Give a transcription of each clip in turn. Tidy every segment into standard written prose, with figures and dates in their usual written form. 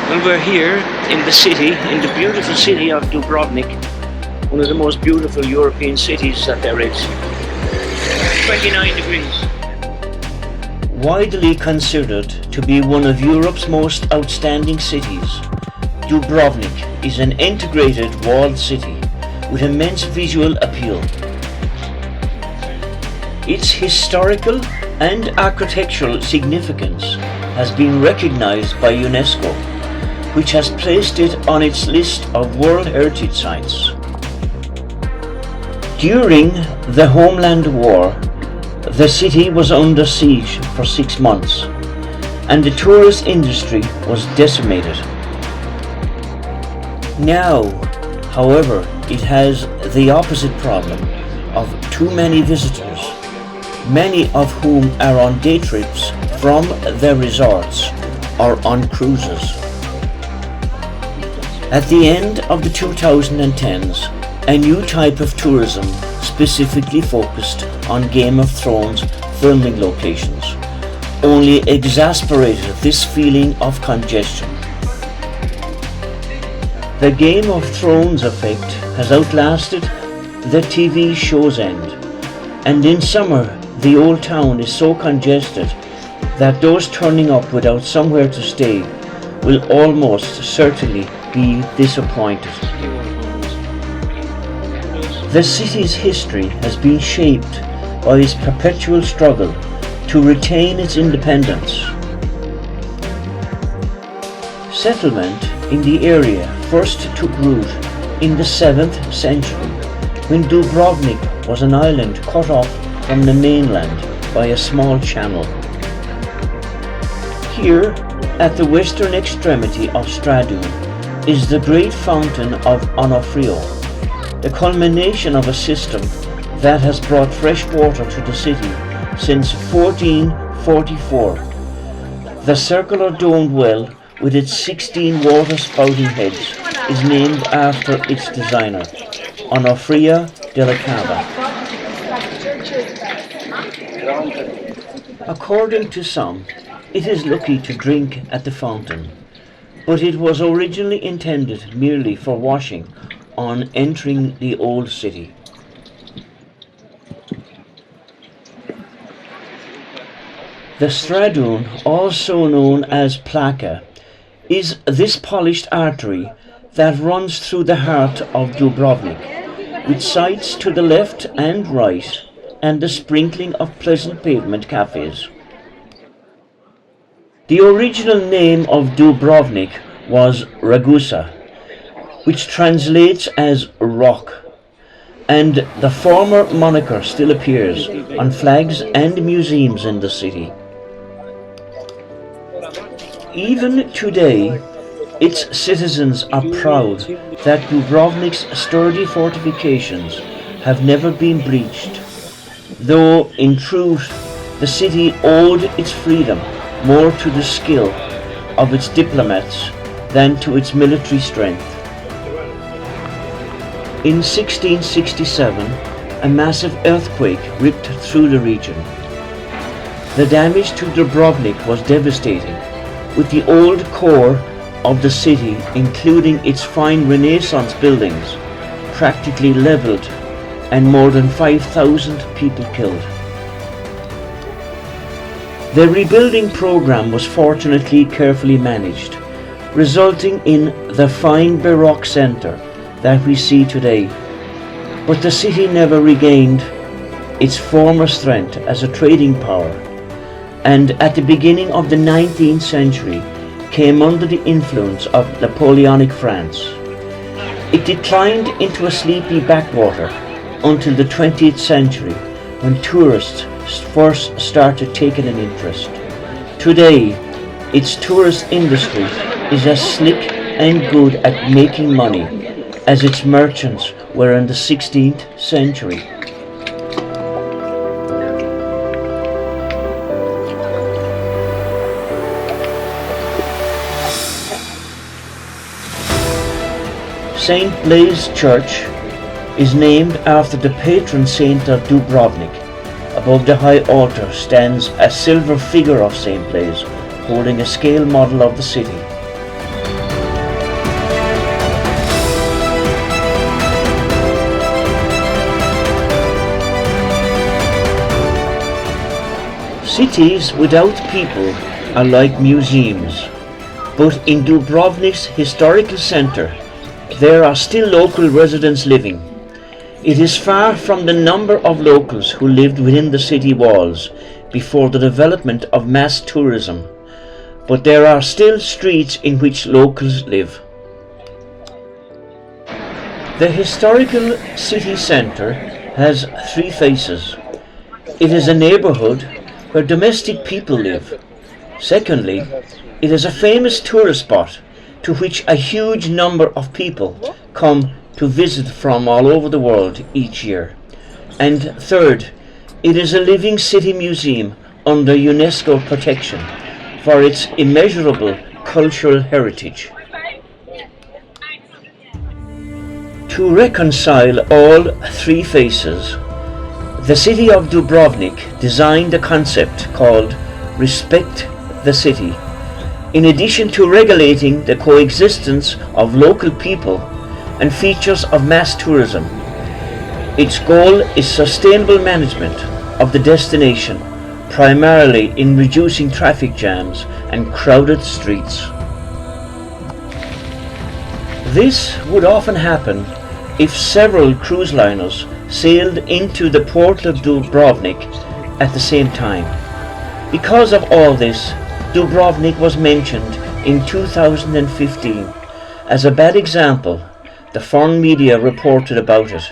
Well, we're here in the city, in the beautiful city of Dubrovnik, one of the most beautiful European cities that there is. 29 degrees. Widely considered to be one of Europe's most outstanding cities, Dubrovnik is an integrated walled city with immense visual appeal. Its historical and architectural significance has been recognized by UNESCO, which has placed it on its list of World Heritage Sites. During the Homeland War, the city was under siege for 6 months, and the tourist industry was decimated. Now, however, it has the opposite problem of too many visitors, many of whom are on day trips from their resorts or on cruises. At the end of the 2010s, a new type of tourism specifically focused on Game of Thrones filming locations only exacerbated this feeling of congestion. The Game of Thrones effect has outlasted the TV show's end, and in summer the old town is so congested that those turning up without somewhere to stay will almost certainly be disappointed. The city's history has been shaped by its perpetual struggle to retain its independence. Settlement in the area first took root in the 7th century, when Dubrovnik was an island cut off from the mainland by a small channel. Here, at the western extremity of Stradun, is the great fountain of Onofrio, the culmination of a system that has brought fresh water to the city since 1444. The circular domed well with its 16 water spouting heads is named after its designer, Onofrio della Cava. According to some, it is lucky to drink at the fountain, but it was originally intended merely for washing on entering the old city. The Stradun, also known as Plaka, is this polished artery that runs through the heart of Dubrovnik, with sites to the left and right, and a sprinkling of pleasant pavement cafes. The original name of Dubrovnik was Ragusa, which translates as rock, and the former moniker still appears on flags and museums in the city. Even today, its citizens are proud that Dubrovnik's sturdy fortifications have never been breached, though in truth the city owed its freedom more to the skill of its diplomats than to its military strength. In 1667, a massive earthquake ripped through the region. The damage to Dubrovnik was devastating, with the old core of the city, including its fine Renaissance buildings, practically leveled and more than 5,000 people killed. The rebuilding program was fortunately carefully managed, resulting in the fine Baroque centre that we see today, but the city never regained its former strength as a trading power, and at the beginning of the 19th century came under the influence of Napoleonic France. It declined into a sleepy backwater until the 20th century, when tourists first started taking an interest. Today, its tourist industry is as slick and good at making money as its merchants were in the 16th century. St. Blaise Church is named after the patron saint of Dubrovnik. Above the high altar stands a silver figure of St. Blaise, holding a scale model of the city. Cities without people are like museums, but in Dubrovnik's historical centre there are still local residents living. It is far from the number of locals who lived within the city walls before the development of mass tourism, but there are still streets in which locals live. The historical city centre has three faces. It is a neighbourhood where domestic people live. Secondly, it is a famous tourist spot to which a huge number of people come to visit from all over the world each year. And third, it is a living city museum under UNESCO protection for its immeasurable cultural heritage. To reconcile all three faces, the city of Dubrovnik designed a concept called Respect the City. In addition to regulating the coexistence of local people and features of mass tourism, its goal is sustainable management of the destination, primarily in reducing traffic jams and crowded streets. This would often happen if several cruise liners sailed into the port of Dubrovnik at the same time. Because of all this, Dubrovnik was mentioned in 2015 as a bad example. The foreign media reported about it.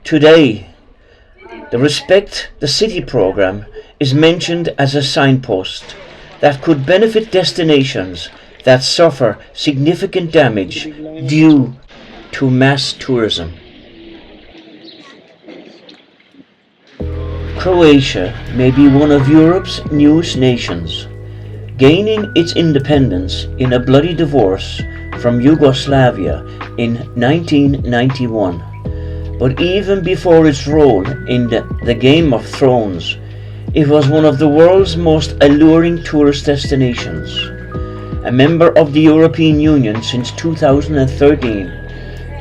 Today, the Respect the City program is mentioned as a signpost that could benefit destinations that suffer significant damage due to mass tourism. Croatia may be one of Europe's newest nations, gaining its independence in a bloody divorce from Yugoslavia in 1991. But even before its role in the Game of Thrones, it was one of the world's most alluring tourist destinations. A member of the European Union since 2013,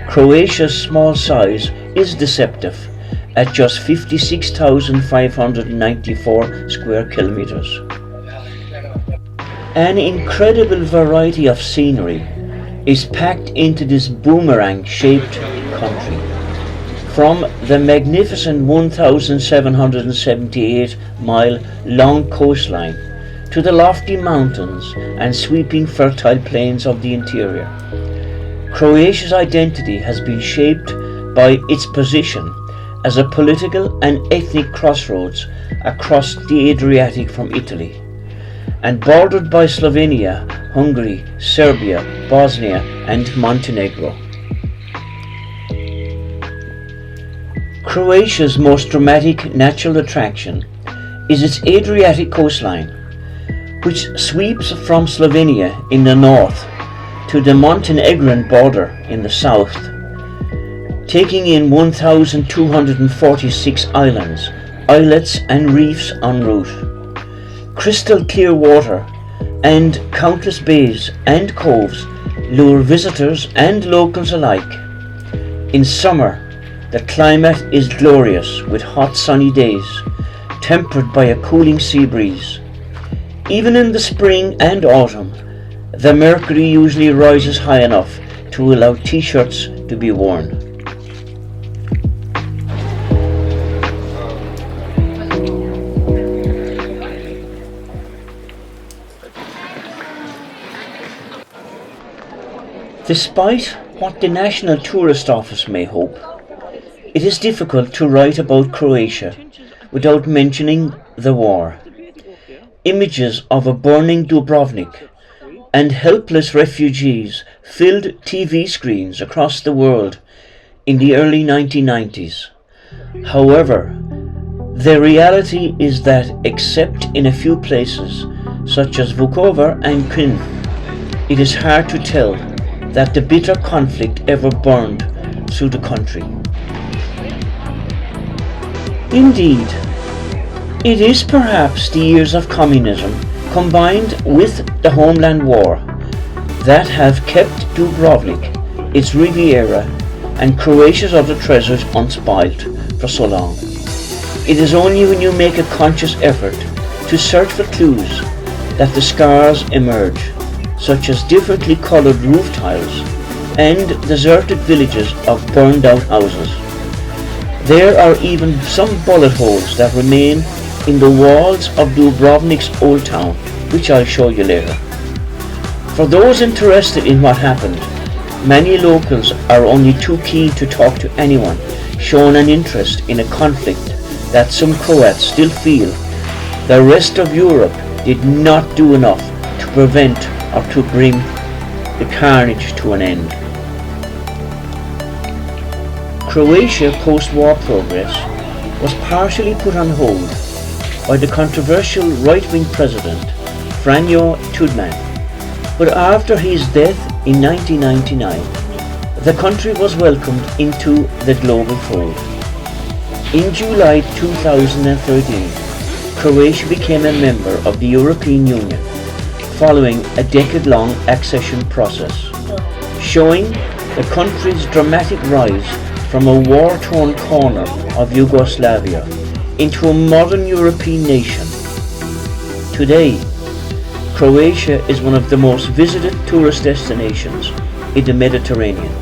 Croatia's small size is deceptive at just 56,594 square kilometers. An incredible variety of scenery is packed into this boomerang-shaped country. From the magnificent 1,778-mile long coastline to the lofty mountains and sweeping fertile plains of the interior, Croatia's identity has been shaped by its position as a political and ethnic crossroads across the Adriatic from Italy, and bordered by Slovenia, Hungary, Serbia, Bosnia and Montenegro. Croatia's most dramatic natural attraction is its Adriatic coastline, which sweeps from Slovenia in the north to the Montenegrin border in the south, taking in 1,246 islands, islets and reefs en route. Crystal clear water and countless bays and coves lure visitors and locals alike. In summer, the climate is glorious with hot sunny days, tempered by a cooling sea breeze. Even in the spring and autumn, the mercury usually rises high enough to allow t-shirts to be worn. Despite what the National Tourist Office may hope, it is difficult to write about Croatia without mentioning the war. Images of a burning Dubrovnik and helpless refugees filled TV screens across the world in the early 1990s. However, the reality is that except in a few places, such as Vukovar and Knin, it is hard to tell that the bitter conflict ever burned through the country. Indeed, it is perhaps the years of communism combined with the Homeland War that have kept Dubrovnik, its Riviera, and Croatia's other treasures unspoilt for so long. It is only when you make a conscious effort to search for clues that the scars emerge, such as differently coloured roof tiles and deserted villages of burned out houses. There are even some bullet holes that remain in the walls of Dubrovnik's old town, which I'll show you later. For those interested in what happened, many locals are only too keen to talk to anyone showing an interest in a conflict that some Croats still feel the rest of Europe did not do enough to prevent or to bring the carnage to an end. Croatia post-war progress was partially put on hold by the controversial right-wing president Franjo Tudjman, but after his death in 1999, the country was welcomed into the global fold. In July 2013, Croatia became a member of the European Union following a decade-long accession process, showing the country's dramatic rise from a war-torn corner of Yugoslavia into a modern European nation. Today, Croatia is one of the most visited tourist destinations in the Mediterranean.